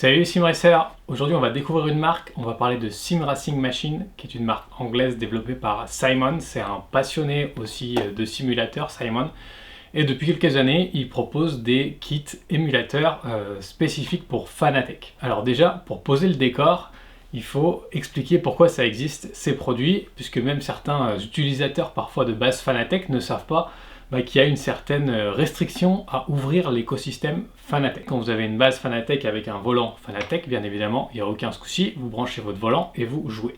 Salut SimRacer. Aujourd'hui on va découvrir une marque, on va parler de SimRacing Machine, qui est une marque anglaise développée par Simon. C'est un passionné aussi de simulateurs, Simon. Et depuis quelques années, il propose des kits émulateurs spécifiques pour Fanatec. Alors déjà, pour poser le décor, il faut expliquer pourquoi ça existe, ces produits, puisque même certains utilisateurs parfois de base Fanatec ne savent pas qu'il y a une certaine restriction à ouvrir l'écosystème Fanatec. Quand vous avez une base Fanatec avec un volant Fanatec, bien évidemment, il n'y a aucun souci, vous branchez votre volant et vous jouez.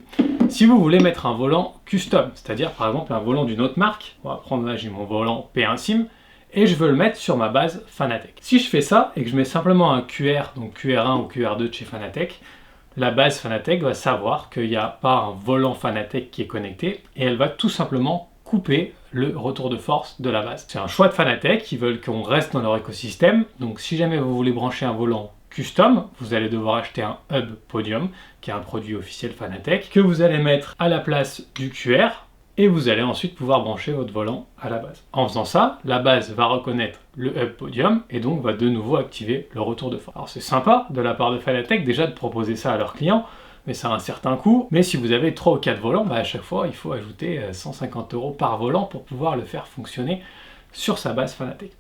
Si vous voulez mettre un volant custom, c'est-à-dire par exemple un volant d'une autre marque, on va prendre là, j'ai mon volant P1 Sim, et je veux le mettre sur ma base Fanatec. Si je fais ça et que je mets simplement un QR, donc QR1 ou QR2 de chez Fanatec, la base Fanatec va savoir qu'il n'y a pas un volant Fanatec qui est connecté et elle va tout simplement couper le retour de force de la base. C'est un choix de Fanatec, ils veulent qu'on reste dans leur écosystème, donc si jamais vous voulez brancher un volant custom, vous allez devoir acheter un hub Podium, qui est un produit officiel Fanatec, que vous allez mettre à la place du QR, et vous allez ensuite pouvoir brancher votre volant à la base. En faisant ça, la base va reconnaître le hub Podium, et donc va de nouveau activer le retour de force. Alors c'est sympa de la part de Fanatec déjà de proposer ça à leurs clients, mais ça a un certain coût. Mais si vous avez 3 ou 4 volants, à chaque fois, il faut ajouter 150 € par volant pour pouvoir le faire fonctionner sur sa base Fanatec.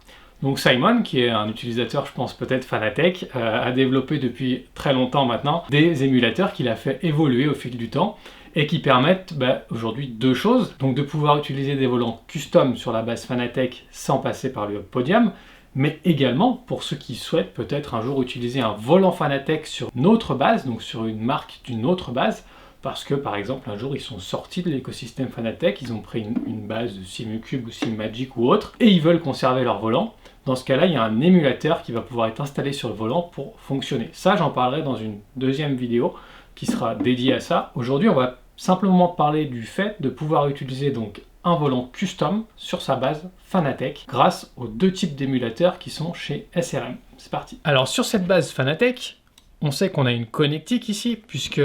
Donc Simon, qui est un utilisateur, je pense peut-être Fanatec, a développé depuis très longtemps maintenant des émulateurs qu'il a fait évoluer au fil du temps et qui permettent aujourd'hui deux choses. Donc de pouvoir utiliser des volants custom sur la base Fanatec sans passer par le Podium, mais également pour ceux qui souhaitent peut-être un jour utiliser un volant Fanatec sur une autre base, donc sur une marque d'une autre base, parce que par exemple un jour ils sont sortis de l'écosystème Fanatec, ils ont pris une base de SimuCube ou SimMagic ou autre, et ils veulent conserver leur volant. Dans ce cas-là, il y a un émulateur qui va pouvoir être installé sur le volant pour fonctionner. Ça, j'en parlerai dans une deuxième vidéo qui sera dédiée à ça. Aujourd'hui, on va simplement parler du fait de pouvoir utiliser donc un volant custom sur sa base Fanatec grâce aux deux types d'émulateurs qui sont chez SRM. C'est parti. Alors sur cette base Fanatec, on sait qu'on a une connectique ici puisque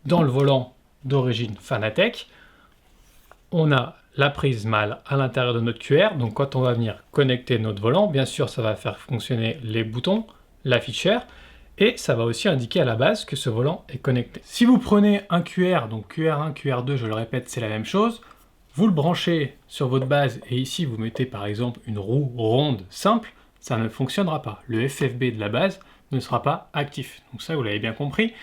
dans le volant d'origine Fanatec, on a la prise mâle à l'intérieur de notre QR. Donc quand on va venir connecter notre volant, bien sûr ça va faire fonctionner les boutons, l'afficheur, et ça va aussi indiquer à la base que ce volant est connecté. Si vous prenez un QR, donc QR1, QR2, je le répète, c'est la même chose, vous le branchez sur votre base et ici vous mettez par exemple une roue ronde simple, ça ne fonctionnera pas. Le FFB de la base ne sera pas actif. Donc ça vous l'avez bien compris.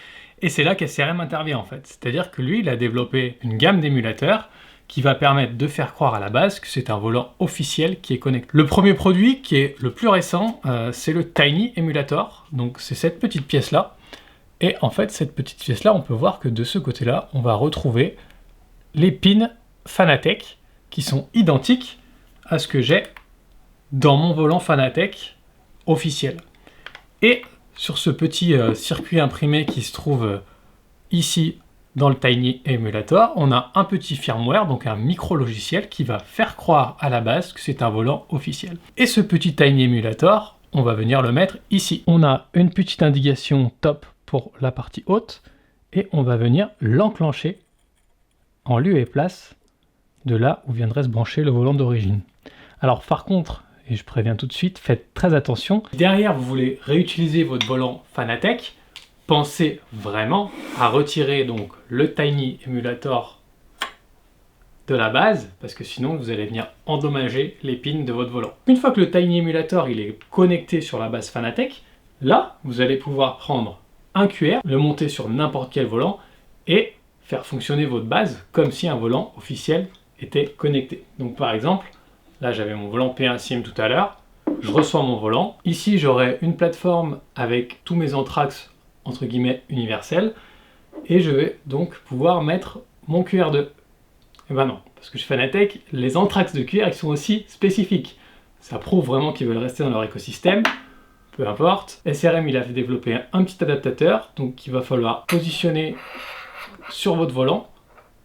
Et c'est là qu'SRM intervient en fait. C'est-à-dire que lui il a développé une gamme d'émulateurs qui va permettre de faire croire à la base que c'est un volant officiel qui est connecté. Le premier produit qui est le plus récent, c'est le Tiny Emulator. Donc c'est cette petite pièce là. Et en fait cette petite pièce là, on peut voir que de ce côté là, on va retrouver les pins Fanatec qui sont identiques à ce que j'ai dans mon volant Fanatec officiel. Et sur ce petit circuit imprimé qui se trouve ici dans le Tiny Emulator, on a un petit firmware, donc un micro-logiciel qui va faire croire à la base que c'est un volant officiel. Et ce petit Tiny Emulator, on va venir le mettre ici. On a une petite indication top pour la partie haute et on va venir l'enclencher en lieu et place de là où viendrait se brancher le volant d'origine. Alors par contre, et je préviens tout de suite, faites très attention. Derrière, vous voulez réutiliser votre volant Fanatec, pensez vraiment à retirer donc le Tiny Emulator de la base, parce que sinon vous allez venir endommager les pins de votre volant. Une fois que le Tiny Emulator il est connecté sur la base Fanatec, là vous allez pouvoir prendre un QR, le monter sur n'importe quel volant et faire fonctionner votre base comme si un volant officiel était connecté. Donc par exemple, là j'avais mon volant P1 Sim tout à l'heure, je reçois mon volant. Ici j'aurai une plateforme avec tous mes Anthrax entre guillemets universels et je vais donc pouvoir mettre mon QR2. Et ben non, parce que chez Fanatec, les Anthrax de QR ils sont aussi spécifiques. Ça prouve vraiment qu'ils veulent rester dans leur écosystème. Peu importe. SRM il a fait développer un petit adaptateur donc qu'il va falloir positionner sur votre volant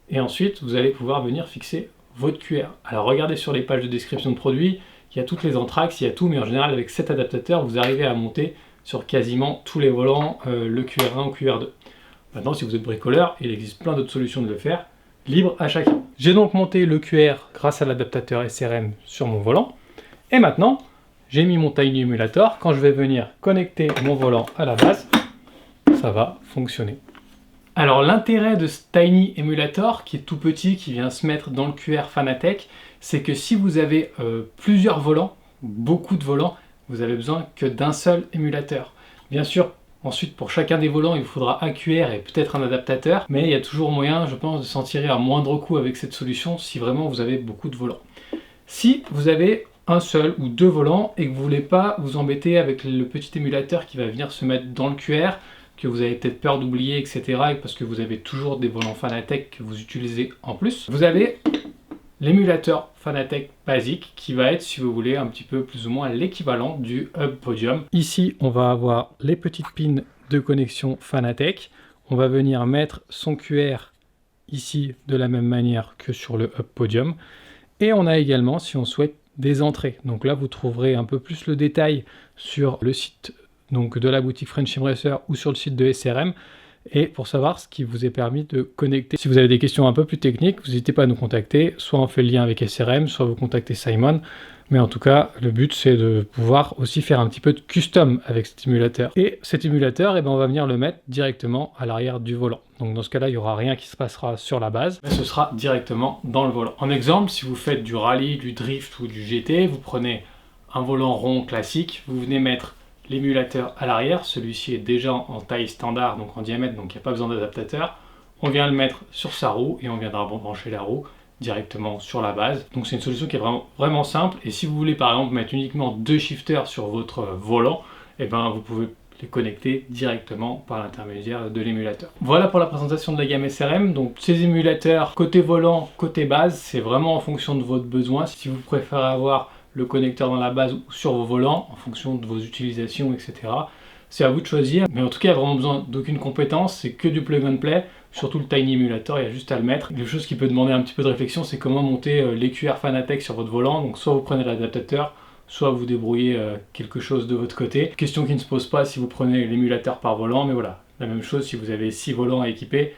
et ensuite vous allez pouvoir venir fixer votre QR. Alors regardez sur les pages de description de produits, il y a toutes les Anthrax, il y a tout, mais en général avec cet adaptateur vous arrivez à monter sur quasiment tous les volants le QR1 ou QR2. Maintenant si vous êtes bricoleur, il existe plein d'autres solutions de le faire, libre à chacun. J'ai donc monté le QR grâce à l'adaptateur SRM sur mon volant et maintenant j'ai mis mon Tiny Emulator. Quand je vais venir connecter mon volant à la base, ça va fonctionner. Alors l'intérêt de ce Tiny Emulator, qui est tout petit, qui vient se mettre dans le QR Fanatec, c'est que si vous avez plusieurs volants, beaucoup de volants, vous avez besoin que d'un seul émulateur. Bien sûr, ensuite pour chacun des volants, il vous faudra un QR et peut-être un adaptateur, mais il y a toujours moyen, je pense, de s'en tirer à moindre coût avec cette solution si vraiment vous avez beaucoup de volants. Si vous avez un seul ou deux volants et que vous ne voulez pas vous embêter avec le petit émulateur qui va venir se mettre dans le QR, que vous avez peut-être peur d'oublier, etc. et parce que vous avez toujours des volants Fanatec que vous utilisez en plus, vous avez l'émulateur Fanatec basique qui va être, si vous voulez, un petit peu plus ou moins l'équivalent du Hub Podium. Ici, on va avoir les petites pins de connexion Fanatec. On va venir mettre son QR ici de la même manière que sur le Hub Podium. Et on a également, si on souhaite, des entrées. Donc là, vous trouverez un peu plus le détail sur le site donc de la boutique Friendship Racer ou sur le site de SRM, et pour savoir ce qui vous est permis de connecter. Si vous avez des questions un peu plus techniques, vous n'hésitez pas à nous contacter, soit on fait le lien avec SRM, soit vous contactez Simon, mais en tout cas, le but c'est de pouvoir aussi faire un petit peu de custom avec cet émulateur. Et cet émulateur, eh ben, on va venir le mettre directement à l'arrière du volant. Donc dans ce cas-là, il n'y aura rien qui se passera sur la base, mais ce sera directement dans le volant. En exemple, si vous faites du rallye, du drift ou du GT, vous prenez un volant rond classique, vous venez mettre l'émulateur à l'arrière, celui-ci est déjà en taille standard, donc en diamètre, donc il n'y a pas besoin d'adaptateur. On vient le mettre sur sa roue et on viendra brancher la roue directement sur la base. Donc c'est une solution qui est vraiment simple, et si vous voulez par exemple mettre uniquement deux shifters sur votre volant, et ben vous pouvez les connecter directement par l'intermédiaire de l'émulateur. Voilà pour la présentation de la gamme SRM. Donc ces émulateurs côté volant, côté base, c'est vraiment en fonction de votre besoin. Si vous préférez avoir le connecteur dans la base ou sur vos volants, en fonction de vos utilisations, etc. C'est à vous de choisir, mais en tout cas, il n'y a vraiment besoin d'aucune compétence, c'est que du plug and play, surtout le Tiny Emulator, il y a juste à le mettre. Les choses qui peut demander un petit peu de réflexion, c'est comment monter les QR Fanatec sur votre volant, donc soit vous prenez l'adaptateur, soit vous débrouillez quelque chose de votre côté. Question qui ne se pose pas si vous prenez l'émulateur par volant, mais voilà, la même chose si vous avez 6 volants à équiper,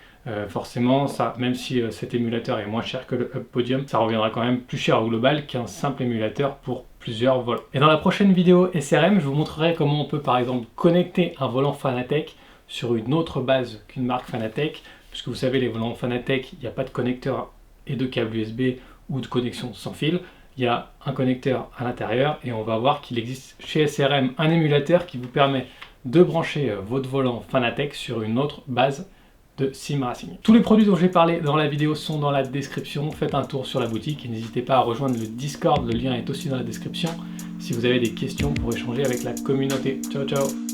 forcément, ça, même si cet émulateur est moins cher que le Hub Podium, ça reviendra quand même plus cher au global qu'un simple émulateur pour plusieurs volants. Et dans la prochaine vidéo SRM, je vous montrerai comment on peut par exemple connecter un volant Fanatec sur une autre base qu'une marque Fanatec, puisque vous savez, les volants Fanatec, il n'y a pas de connecteur et de câble USB ou de connexion sans fil. Il y a un connecteur à l'intérieur et on va voir qu'il existe chez SRM un émulateur qui vous permet de brancher votre volant Fanatec sur une autre base de Sim Racing. Tous les produits dont j'ai parlé dans la vidéo sont dans la description. Faites un tour sur la boutique et n'hésitez pas à rejoindre le Discord. Le lien est aussi dans la description si vous avez des questions pour échanger avec la communauté. Ciao ciao.